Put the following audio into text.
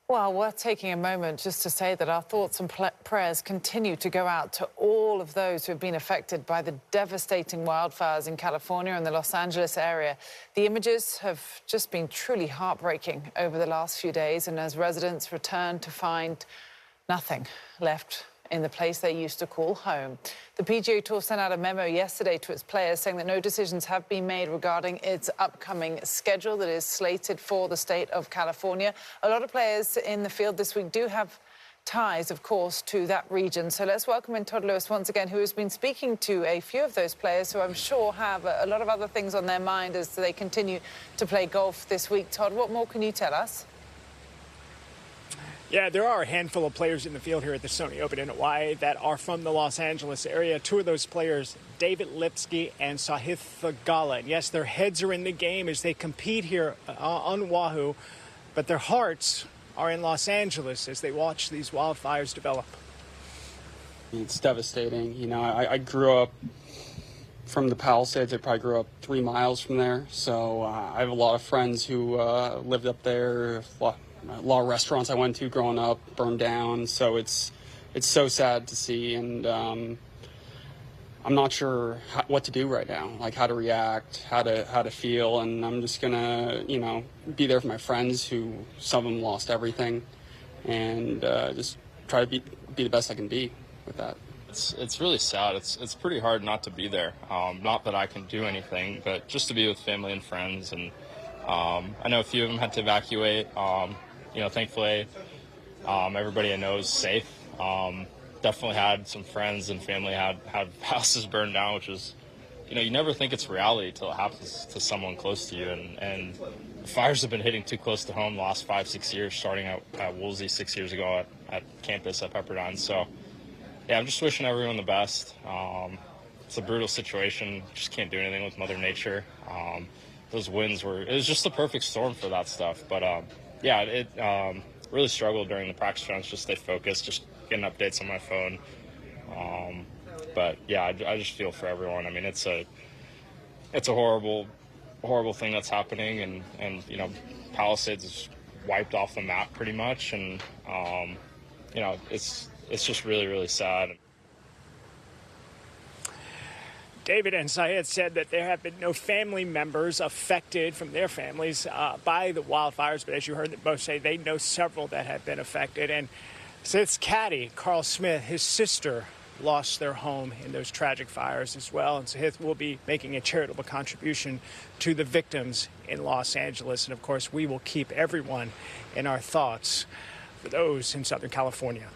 Well, we're taking a moment just to say that our thoughts and prayers continue to go out to all of those who have been affected by the devastating wildfires in California and the Los Angeles area. The images have just been truly heartbreaking over the last few days, and as residents return to find nothing left in the place they used to call home. The PGA Tour sent out a memo yesterday to its players saying that no decisions have been made regarding its upcoming schedule that is slated for the state of California. A lot of players in the field this week do have ties, of course, to that region. So let's welcome in Todd Lewis once again, who has been speaking to a few of those players who I'm sure have a lot of other things on their mind as they continue to play golf this week. Todd, what more can you tell us? Yeah, there are a handful of players in the field here at the Sony Open in Hawaii that are from the Los Angeles area. Two of those players, David Lipsky and Sahith Theegala. And yes, their heads are in the game as they compete here on Oahu, but their hearts are in Los Angeles as they watch these wildfires develop. It's devastating. You know, I grew up from the Palisades. I probably grew up 3 miles from there. So I have a lot of friends who lived up there. A lot of restaurants I went to growing up burned down, so it's so sad to see, and I'm not sure what to do right now, like how to react, how to feel, and I'm just gonna, be there for my friends who some of them lost everything, and just try to be the best I can be with that. It's really sad. It's pretty hard not to be there. Not that I can do anything, but just to be with family and friends, and I know a few of them had to evacuate. Thankfully, everybody I know is safe. Definitely had some friends and family had houses burned down, which is, you never think it's reality till it happens to someone close to you. And the fires have been hitting too close to home the last 5-6 years, starting at Woolsey 6 years ago at campus at Pepperdine. So, yeah, I'm just wishing everyone the best. It's a brutal situation. Just can't do anything with Mother Nature. Those winds it was just the perfect storm for that stuff. But, yeah, it really struggled during the practice rounds, just stay focused, just getting updates on my phone. But yeah, I just feel for everyone. I mean, it's a horrible thing that's happening, and Palisades is wiped off the map pretty much, and it's just really, really sad. David and Sahith said that there have been no family members affected from their families by the wildfires, but as you heard them both say, they know several that have been affected. And Sahith's caddy, Carl Smith, his sister lost their home in those tragic fires as well. And Sahith will be making a charitable contribution to the victims in Los Angeles. And, of course, we will keep everyone in our thoughts for those in Southern California.